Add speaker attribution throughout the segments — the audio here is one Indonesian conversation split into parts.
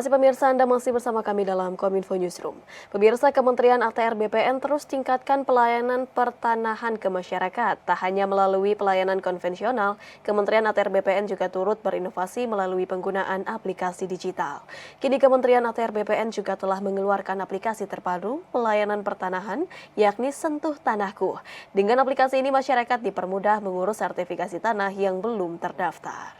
Speaker 1: kasih pemirsa, Anda masih bersama kami dalam Kominfo Newsroom. Pemirsa, Kementerian ATR BPN terus tingkatkan pelayanan pertanahan ke masyarakat. Tak hanya melalui pelayanan konvensional, Kementerian ATR BPN juga turut berinovasi melalui penggunaan aplikasi digital. Kini Kementerian ATR BPN juga telah mengeluarkan aplikasi terpadu pelayanan pertanahan, yakni Sentuh Tanahku. Dengan aplikasi ini, masyarakat dipermudah mengurus sertifikasi tanah yang belum terdaftar.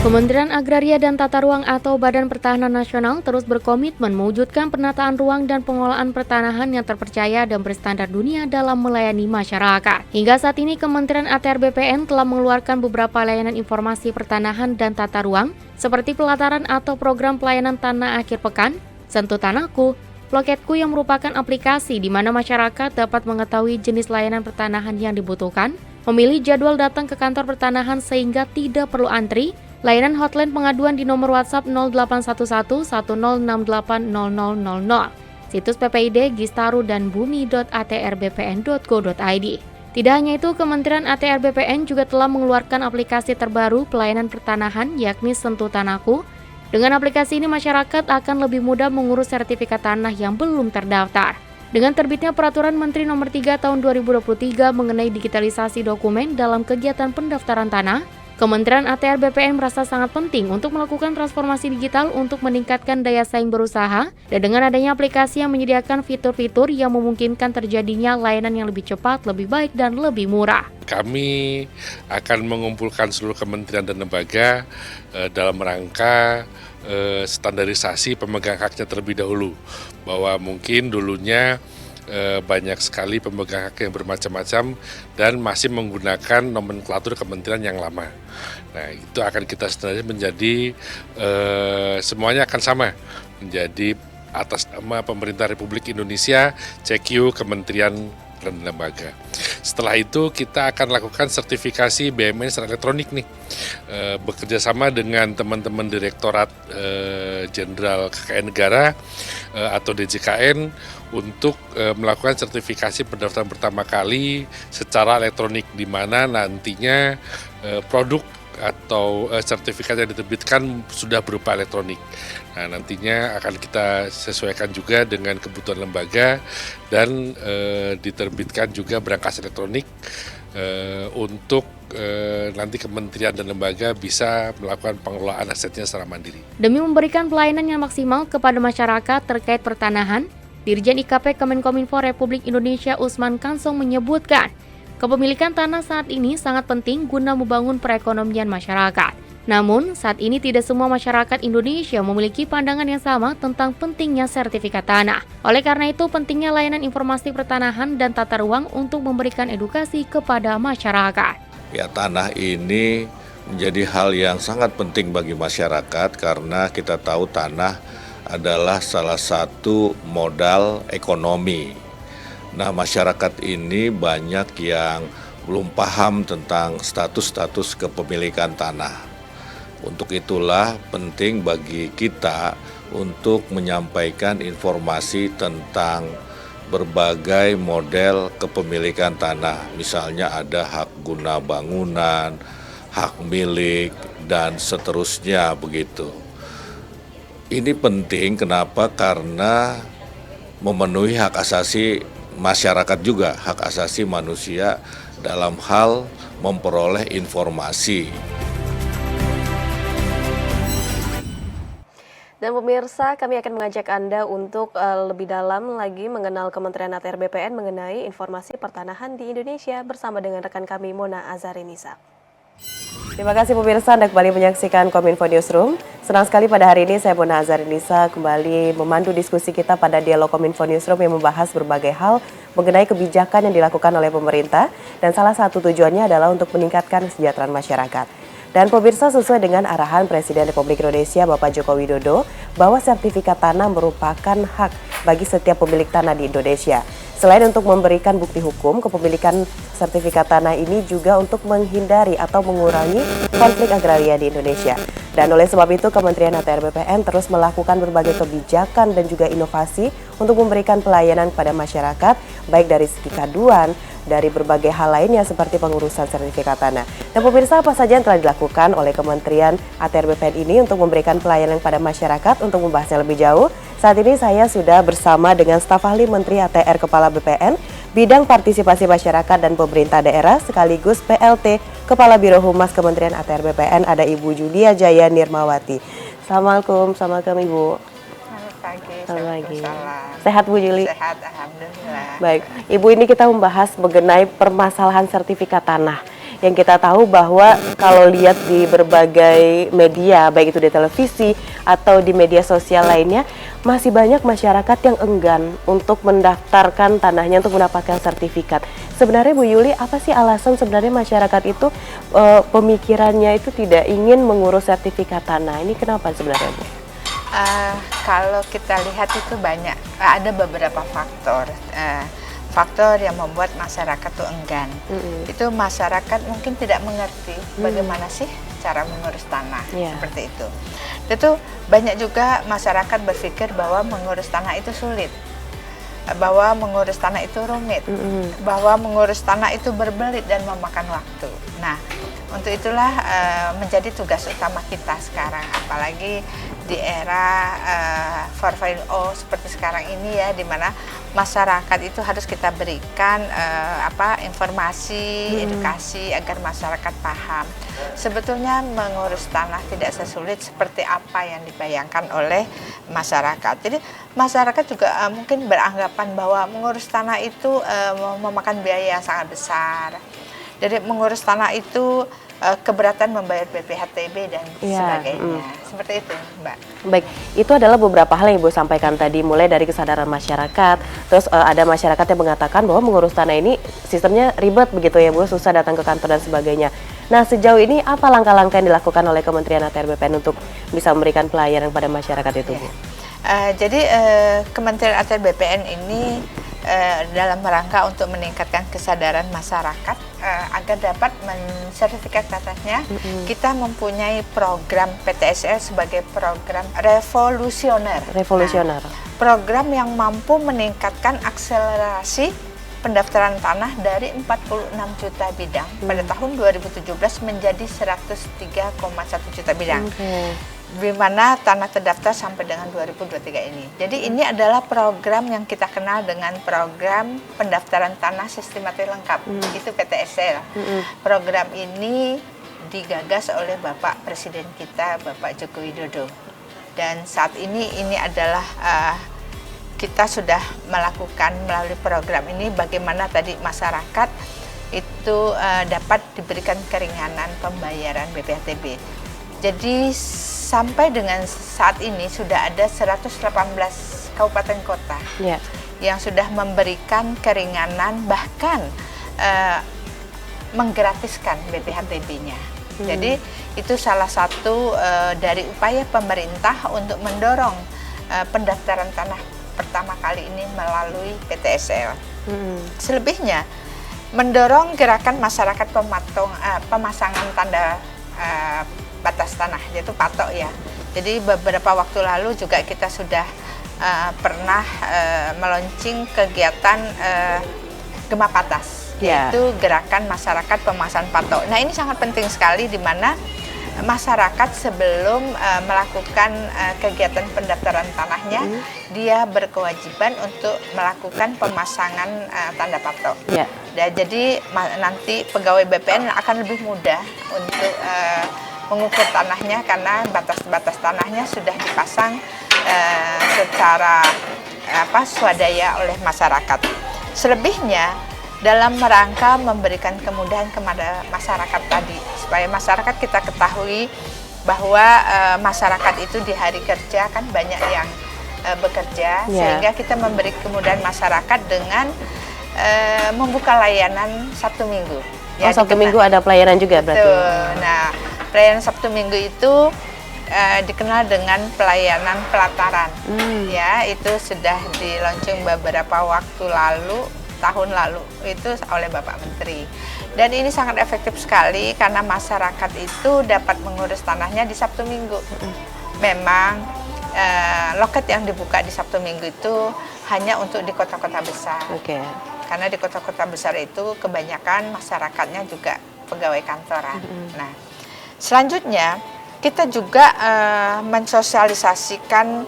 Speaker 2: Kementerian Agraria dan Tata Ruang atau Badan Pertahanan Nasional terus berkomitmen mewujudkan penataan ruang dan pengelolaan pertanahan yang terpercaya dan berstandar dunia dalam melayani masyarakat. Hingga saat ini, Kementerian ATR BPN telah mengeluarkan beberapa layanan informasi pertanahan dan tata ruang, seperti pelataran atau program pelayanan tanah akhir pekan, Sentuh Tanahku, Loketku yang merupakan aplikasi di mana masyarakat dapat mengetahui jenis layanan pertanahan yang dibutuhkan, memilih jadwal datang ke kantor pertanahan sehingga tidak perlu antri, layanan hotline pengaduan di nomor WhatsApp 0811 1068 0000, situs PPID Gistaru dan bumi.atrbpn.go.id. Tidak hanya itu, Kementerian ATR BPN juga telah mengeluarkan aplikasi terbaru pelayanan pertanahan yakni Sentuh Tanahku. Dengan aplikasi ini, masyarakat akan lebih mudah mengurus sertifikat tanah yang belum terdaftar. Dengan terbitnya Peraturan Menteri Nomor 3 Tahun 2023 mengenai digitalisasi dokumen dalam kegiatan pendaftaran tanah, Kementerian ATR BPN merasa sangat penting untuk melakukan transformasi digital untuk meningkatkan daya saing berusaha, dan dengan adanya aplikasi yang menyediakan fitur-fitur yang memungkinkan terjadinya layanan yang lebih cepat, lebih baik, dan lebih murah.
Speaker 3: Kami akan mengumpulkan seluruh kementerian dan lembaga dalam rangka standarisasi pemegang haknya terlebih dahulu, bahwa mungkin dulunya banyak sekali pemegang hak yang bermacam-macam dan masih menggunakan nomenklatur kementerian yang lama. Nah, itu akan kita standarisasi menjadi semuanya akan sama, menjadi atas nama Pemerintah Republik Indonesia, CQ, Kementerian dan Lembaga. Setelah itu kita akan lakukan sertifikasi BMN secara elektronik nih, bekerja sama dengan teman-teman Direktorat Jenderal KKN Negara atau DJKN untuk melakukan sertifikasi pendaftaran pertama kali secara elektronik, di mana nantinya produk atau sertifikat yang diterbitkan sudah berupa elektronik. Nah, nantinya akan kita sesuaikan juga dengan kebutuhan lembaga dan diterbitkan juga berangkas elektronik untuk nanti kementerian dan lembaga bisa melakukan pengelolaan asetnya secara mandiri.
Speaker 2: Demi memberikan pelayanan yang maksimal kepada masyarakat terkait pertanahan, Dirjen IKP Kemenkominfo Republik Indonesia Usman Kansong menyebutkan, kepemilikan tanah saat ini sangat penting guna membangun perekonomian masyarakat. Namun, saat ini tidak semua masyarakat Indonesia memiliki pandangan yang sama tentang pentingnya sertifikat tanah. Oleh karena itu, pentingnya layanan informasi pertanahan dan tata ruang untuk memberikan edukasi kepada masyarakat.
Speaker 4: Ya, tanah ini menjadi hal yang sangat penting bagi masyarakat karena kita tahu tanah adalah salah satu modal ekonomi. Nah, masyarakat ini banyak yang belum paham tentang status-status kepemilikan tanah. Untuk itulah penting bagi kita untuk menyampaikan informasi tentang berbagai model kepemilikan tanah. Misalnya ada hak guna bangunan, hak milik, dan seterusnya begitu. Ini penting, kenapa? Karena memenuhi hak asasi masyarakat juga, hak asasi manusia dalam hal memperoleh informasi.
Speaker 1: Dan pemirsa, kami akan mengajak Anda untuk lebih dalam lagi mengenal Kementerian ATR BPN mengenai informasi pertanahan di Indonesia bersama dengan rekan kami Mona Azarinisa. Terima kasih pemirsa, Anda kembali menyaksikan Kominfo Newsroom. Senang sekali pada hari ini saya Mona Azarinisa kembali memandu diskusi kita pada dialog Kominfo Newsroom yang membahas berbagai hal mengenai kebijakan yang dilakukan oleh pemerintah, dan salah satu tujuannya adalah untuk meningkatkan kesejahteraan masyarakat. Dan pemirsa, sesuai dengan arahan Presiden Republik Indonesia Bapak Joko Widodo bahwa sertifikat tanah merupakan hak bagi setiap pemilik tanah di Indonesia. Selain untuk memberikan bukti hukum, kepemilikan sertifikat tanah ini juga untuk menghindari atau mengurangi konflik agraria di Indonesia. Dan oleh sebab itu, Kementerian ATR BPN terus melakukan berbagai kebijakan dan juga inovasi untuk memberikan pelayanan kepada masyarakat, baik dari segi kaduan,
Speaker 5: dari berbagai hal lainnya seperti pengurusan sertifikat tanah. Dan pemirsa, apa saja yang telah dilakukan oleh Kementerian ATR BPN ini untuk memberikan pelayanan pada masyarakat? Untuk membahasnya lebih jauh, saat ini saya sudah bersama dengan staf ahli Menteri ATR Kepala BPN, Bidang Partisipasi Masyarakat dan Pemerintah Daerah, sekaligus PLT Kepala Biro Humas Kementerian ATR BPN, ada Ibu Julia Jaya Nirmawati. Assalamualaikum Ibu. Selamat pagi. Sehat Bu Juli?
Speaker 6: Sehat, alhamdulillah.
Speaker 5: Baik, Ibu, ini kita membahas mengenai permasalahan sertifikat tanah. Yang kita tahu bahwa kalau lihat di berbagai media, baik itu di televisi atau di media sosial lainnya, masih banyak masyarakat yang enggan untuk mendaftarkan tanahnya untuk mendapatkan sertifikat. Sebenarnya Bu Yuli, apa sih alasan sebenarnya masyarakat itu pemikirannya itu tidak ingin mengurus sertifikat tanah? Ini kenapa sebenarnya Bu?
Speaker 6: Kalau kita lihat itu banyak, ada beberapa faktor. Faktor yang membuat masyarakat tuh enggan. Itu masyarakat mungkin tidak mengerti bagaimana sih cara mengurus tanah, seperti itu. Itu banyak juga masyarakat berpikir bahwa mengurus tanah itu sulit, bahwa mengurus tanah itu rumit, bahwa mengurus tanah itu berbelit dan memakan waktu. Nah, untuk itulah menjadi tugas utama kita sekarang, apalagi di era 4.0 seperti sekarang ini ya, di mana masyarakat itu harus kita berikan informasi, edukasi agar masyarakat paham. Sebetulnya mengurus tanah tidak sesulit seperti apa yang dibayangkan oleh masyarakat. Jadi masyarakat juga mungkin beranggapan bahwa mengurus tanah itu memakan biaya yang sangat besar. Jadi mengurus tanah itu keberatan membayar BPHTB dan sebagainya. Seperti itu, Mbak.
Speaker 5: Baik, itu adalah beberapa hal yang Ibu sampaikan tadi, mulai dari kesadaran masyarakat, terus ada masyarakat yang mengatakan bahwa mengurus tanah ini sistemnya ribet begitu ya Bu, susah datang ke kantor dan sebagainya. Nah, sejauh ini apa langkah-langkah yang dilakukan oleh Kementerian ATR BPN untuk bisa memberikan pelayanan pada masyarakat itu Bu?
Speaker 6: Jadi Kementerian ATR BPN ini dalam rangka untuk meningkatkan kesadaran masyarakat agar dapat mensertifikat tanahnya, kita mempunyai program PTSL sebagai program revolusioner. Nah, program yang mampu meningkatkan akselerasi pendaftaran tanah dari 46 juta bidang pada tahun 2017 menjadi 103,1 juta bidang. Di mana tanah terdaftar sampai dengan 2023 ini. Jadi ini adalah program yang kita kenal dengan program pendaftaran tanah sistematis lengkap, itu PTSL. Program ini digagas oleh Bapak Presiden kita, Bapak Joko Widodo. Dan saat ini adalah kita sudah melakukan melalui program ini bagaimana tadi masyarakat itu dapat diberikan keringanan pembayaran BPHTB. Jadi sampai dengan saat ini sudah ada 118 kabupaten kota yang sudah memberikan keringanan, bahkan menggratiskan BPHTB-nya. Jadi itu salah satu dari upaya pemerintah untuk mendorong pendaftaran tanah pertama kali ini melalui PTSL. Selebihnya mendorong gerakan masyarakat pemasangan tanda batas tanah, yaitu patok ya. Jadi beberapa waktu lalu juga kita sudah pernah meluncing kegiatan Gema Patas, yaitu gerakan masyarakat pemasangan patok. Nah, ini sangat penting sekali di mana masyarakat sebelum melakukan kegiatan pendaftaran tanahnya, dia berkewajiban untuk melakukan pemasangan tanda patok. Dan jadi nanti pegawai BPN akan lebih mudah untuk mengukur tanahnya karena batas-batas tanahnya sudah dipasang secara swadaya oleh masyarakat. Selebihnya dalam rangka memberikan kemudahan kepada masyarakat tadi, supaya masyarakat kita ketahui bahwa masyarakat itu di hari kerja kan banyak yang bekerja, sehingga kita memberi kemudahan masyarakat dengan membuka layanan Sabtu Minggu.
Speaker 5: Ya, Sabtu Minggu ada pelayanan juga berarti.
Speaker 6: Nah, pelayanan Sabtu Minggu itu dikenal dengan pelayanan pelataran. Ya, itu sudah di-launching beberapa waktu lalu, tahun lalu itu oleh Bapak Menteri. Dan ini sangat efektif sekali karena masyarakat itu dapat mengurus tanahnya di Sabtu Minggu. Memang loket yang dibuka di Sabtu Minggu itu hanya untuk di kota-kota besar. karena di kota-kota besar itu kebanyakan masyarakatnya juga pegawai kantoran. Nah, selanjutnya kita juga mensosialisasikan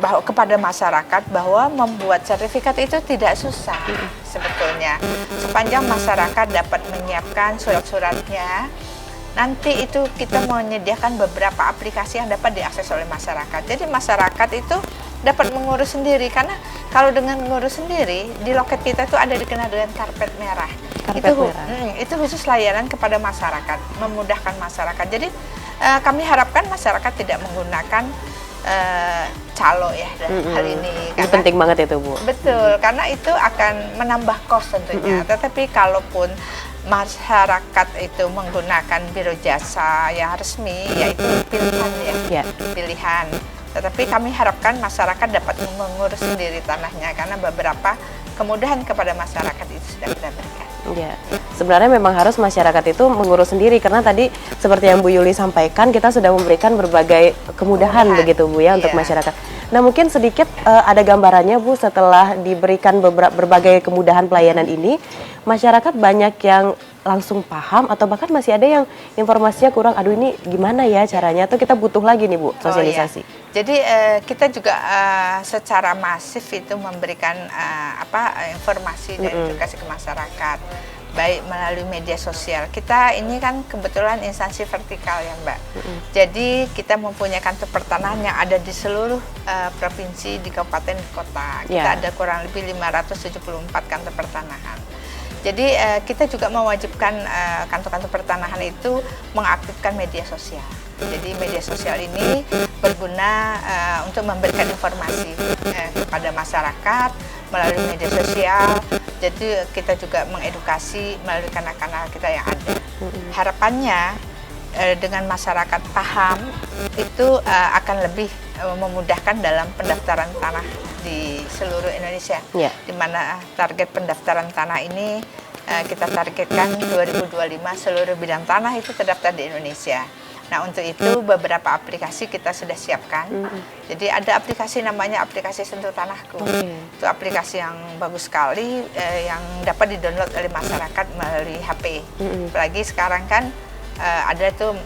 Speaker 6: bahwa kepada masyarakat bahwa membuat sertifikat itu tidak susah sebetulnya. Sepanjang masyarakat dapat menyiapkan surat-suratnya, nanti itu kita menyediakan beberapa aplikasi yang dapat diakses oleh masyarakat. Jadi masyarakat itu dapat mengurus sendiri, karena kalau dengan mengurus sendiri di loket kita itu ada dikenal dengan karpet merah. Itu khusus layanan kepada masyarakat, memudahkan masyarakat. Jadi kami harapkan masyarakat tidak menggunakan calo ya hal ini.
Speaker 5: Ini penting banget itu, Bu.
Speaker 6: Betul, karena itu akan menambah kos tentunya. Tetapi kalaupun masyarakat itu menggunakan biro jasa yang resmi, yaitu pilihan pilihan. Tetapi kami harapkan masyarakat dapat mengurus sendiri tanahnya, karena beberapa kemudahan kepada masyarakat itu sudah kita berikan.
Speaker 5: Ya, sebenarnya memang harus masyarakat itu mengurus sendiri, karena tadi seperti yang Bu Yuli sampaikan, kita sudah memberikan berbagai kemudahan begitu, Bu, ya, untuk masyarakat. Nah, mungkin sedikit ada gambarannya, Bu, setelah diberikan berbagai kemudahan pelayanan ini, masyarakat banyak yang langsung paham atau bahkan masih ada yang informasinya kurang, aduh ini gimana ya caranya, atau kita butuh lagi nih, Bu, sosialisasi.
Speaker 6: Jadi kita juga secara masif itu memberikan informasi dan edukasi ke masyarakat, baik melalui media sosial. Kita ini kan kebetulan instansi vertikal ya, Mbak. Jadi kita mempunyai kantor pertanahan yang ada di seluruh provinsi, di kabupaten, di kota. Kita ada kurang lebih 574 kantor pertanahan. Jadi kita juga mewajibkan kantor-kantor pertanahan itu mengaktifkan media sosial. Jadi media sosial ini berguna untuk memberikan informasi kepada masyarakat melalui media sosial. Jadi kita juga mengedukasi melalui kanal-kanal kita yang ada. Harapannya dengan masyarakat paham itu akan lebih memudahkan dalam pendaftaran tanah di seluruh Indonesia, di mana target pendaftaran tanah ini kita targetkan 2025 seluruh bidang tanah itu terdaftar di Indonesia. Nah, untuk itu beberapa aplikasi kita sudah siapkan. Jadi ada aplikasi namanya aplikasi Sentuh Tanahku. Itu aplikasi yang bagus sekali, yang dapat didownload oleh masyarakat melalui HP. Apalagi sekarang kan ada tuh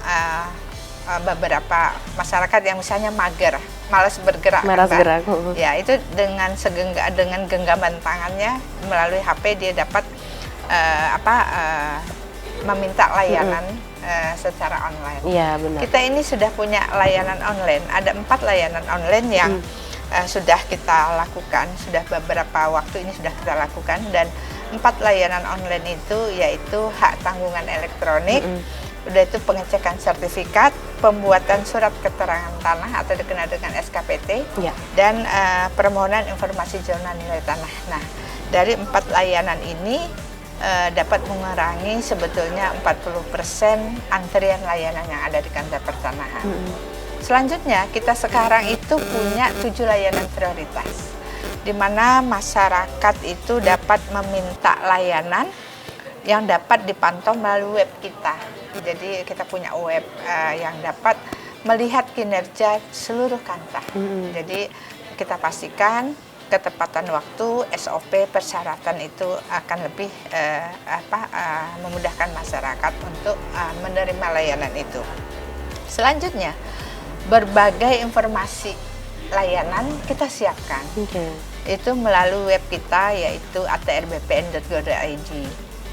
Speaker 6: beberapa masyarakat yang misalnya mager, malas bergerak. Ya, itu dengan genggaman tangannya melalui HP dia dapat meminta layanan secara online.
Speaker 5: Iya, benar.
Speaker 6: Kita ini sudah punya layanan online. Ada 4 layanan online yang sudah kita lakukan, sudah beberapa waktu ini sudah kita lakukan, dan 4 layanan online itu yaitu hak tanggungan elektronik, udah itu pengecekan sertifikat, pembuatan surat keterangan tanah atau dikenal dengan SKPT, dan permohonan informasi zona nilai tanah. Nah, dari 4 layanan ini dapat mengurangi sebetulnya 40% antrian layanan yang ada di kantor pertanahan. Selanjutnya, kita sekarang itu punya 7 layanan prioritas, di mana masyarakat itu dapat meminta layanan yang dapat dipantau melalui web kita. Jadi kita punya web yang dapat melihat kinerja seluruh kantor. Jadi kita pastikan ketepatan waktu, SOP, persyaratan itu akan lebih memudahkan masyarakat untuk menerima layanan itu. Selanjutnya, berbagai informasi layanan kita siapkan. Itu melalui web kita, yaitu atrbpn.go.id.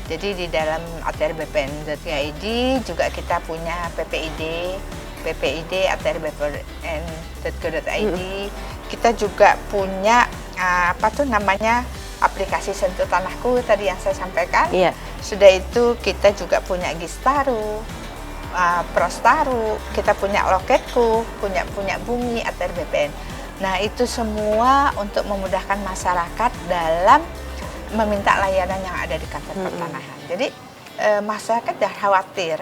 Speaker 6: Jadi di dalam atrbpn.go.id juga kita punya PPID atrbpn.go.id. Kita juga punya aplikasi Sentuh Tanahku tadi yang saya sampaikan. Sudah itu kita juga punya Gistaru, Prostaru, kita punya Loketku, punya Bumi, ATRBPN. Nah, itu semua untuk memudahkan masyarakat dalam meminta layanan yang ada di kantor pertanahan. Jadi masyarakat jangan khawatir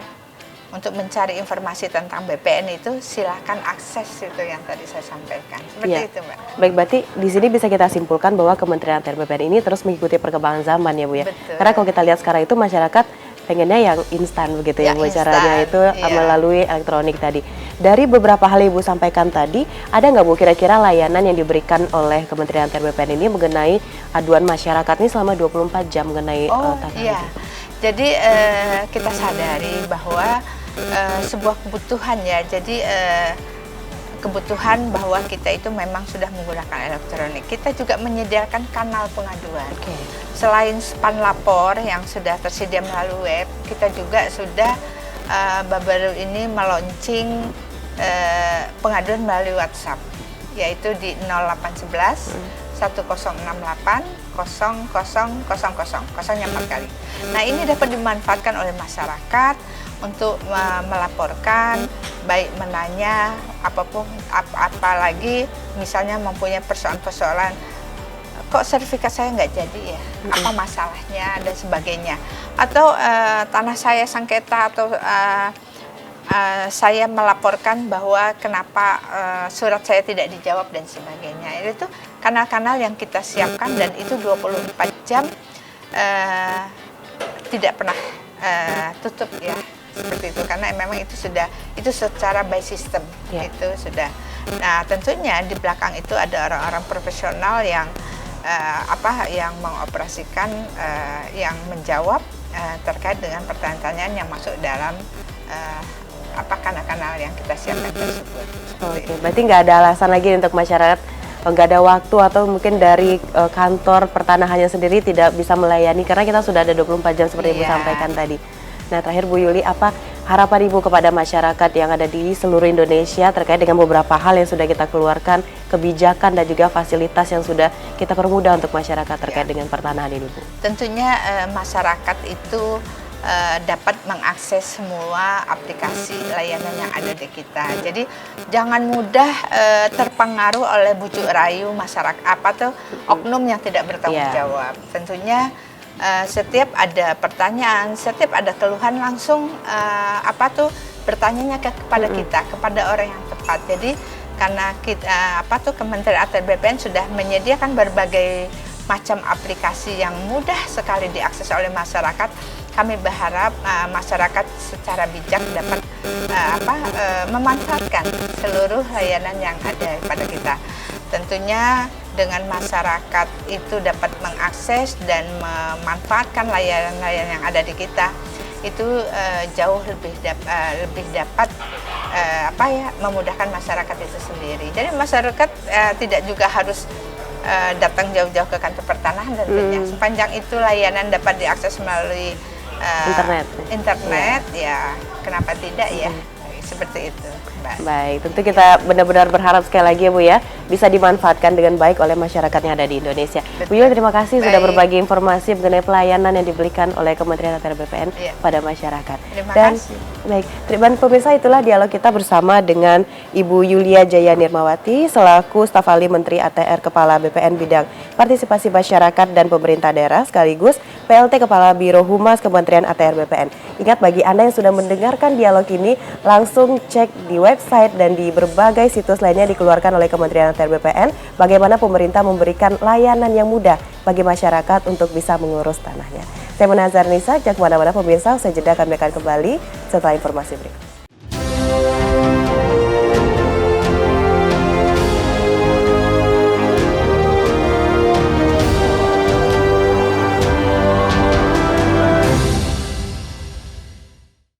Speaker 6: untuk mencari informasi tentang BPN itu, silakan akses itu yang tadi saya sampaikan. Seperti itu, Mbak.
Speaker 5: Baik, berarti di sini bisa kita simpulkan bahwa Kementerian ATR BPN ini terus mengikuti perkembangan zaman ya, Bu ya.
Speaker 6: Betul.
Speaker 5: Karena kalau kita lihat sekarang itu masyarakat pengennya yang instan begitu ya, Bu, caranya itu melalui elektronik tadi. dari beberapa hal yang Ibu sampaikan tadi, ada nggak Bu kira-kira layanan yang diberikan oleh Kementerian ATR BPN ini mengenai aduan masyarakat ini selama 24 jam mengenai tanah
Speaker 6: iya.
Speaker 5: ini?
Speaker 6: Jadi kita sadari bahwa sebuah kebutuhan ya. Jadi kebutuhan bahwa kita itu memang sudah menggunakan elektronik. Kita juga menyediakan kanal pengaduan. Selain span lapor yang sudah tersedia melalui web, kita juga sudah baru ini meluncing pengaduan melalui WhatsApp, yaitu di 0811 1068 0000, kosongnya 4 kali. Nah, ini dapat dimanfaatkan oleh masyarakat untuk melaporkan, baik menanya apapun, apalagi misalnya mempunyai persoalan-persoalan, kok sertifikat saya nggak jadi ya, apa masalahnya dan sebagainya, atau tanah saya sengketa, atau saya melaporkan bahwa kenapa surat saya tidak dijawab dan sebagainya. Itu kanal-kanal yang kita siapkan, dan itu 24 jam tidak pernah tutup ya, seperti itu, karena memang itu secara by system itu sudah. Nah, tentunya di belakang itu ada orang-orang profesional yang yang mengoperasikan, yang menjawab terkait dengan pertanyaan-pertanyaan yang masuk dalam kanal-kanal yang kita siapkan tersebut.
Speaker 5: Oke, berarti nggak ada alasan lagi untuk masyarakat nggak ada waktu, atau mungkin dari kantor pertanahannya sendiri tidak bisa melayani karena kita sudah ada 24 jam seperti Ibu sampaikan tadi. Nah, terakhir Bu Yuli, apa harapan Ibu kepada masyarakat yang ada di seluruh Indonesia terkait dengan beberapa hal yang sudah kita keluarkan, kebijakan dan juga fasilitas yang sudah kita permudah untuk masyarakat terkait dengan pertanahan ini, Bu?
Speaker 6: Tentunya masyarakat itu dapat mengakses semua aplikasi layanan yang ada di kita. Jadi jangan mudah terpengaruh oleh bujuk rayu masyarakat, oknum yang tidak bertanggung jawab. Tentunya setiap ada pertanyaan, setiap ada keluhan, langsung bertanyanya kepada kita, kepada orang yang tepat. Jadi karena kita Kementerian ATR BPN sudah menyediakan berbagai macam aplikasi yang mudah sekali diakses oleh masyarakat. Kami berharap masyarakat secara bijak dapat memanfaatkan seluruh layanan yang ada pada kita. Tentunya dengan masyarakat itu dapat mengakses dan memanfaatkan layanan-layanan yang ada di kita, itu jauh lebih dapat memudahkan masyarakat itu sendiri. Jadi masyarakat tidak juga harus datang jauh-jauh ke kantor pertanahan, tentunya sepanjang itu layanan dapat diakses melalui internet ya, kenapa tidak ya, seperti itu, Mbak.
Speaker 5: Baik, tentu kita benar-benar berharap sekali lagi ya Bu ya, bisa dimanfaatkan dengan baik oleh masyarakat yang ada di Indonesia. Bu Yuli, terima kasih sudah berbagi informasi mengenai pelayanan yang diberikan oleh Kementerian ATR BPN pada masyarakat.
Speaker 6: Terima kasih.
Speaker 5: Baik, teman pemirsa, itulah dialog kita bersama dengan Ibu Yulia Jaya Nirmawati selaku staf ahli Menteri ATR Kepala BPN Bidang Partisipasi Masyarakat dan Pemerintah Daerah sekaligus PLT Kepala Biro Humas Kementerian ATR BPN. Ingat, bagi Anda yang sudah mendengarkan dialog ini, langsung cek di website dan di berbagai situs lainnya dikeluarkan oleh Kementerian ATR BPN bagaimana pemerintah memberikan layanan yang mudah bagi masyarakat untuk bisa mengurus tanahnya. Saya Mona Azhar Nisa, jangan kemana-mana pemirsa, usai jeda kami akan kembali setelah informasi berikut.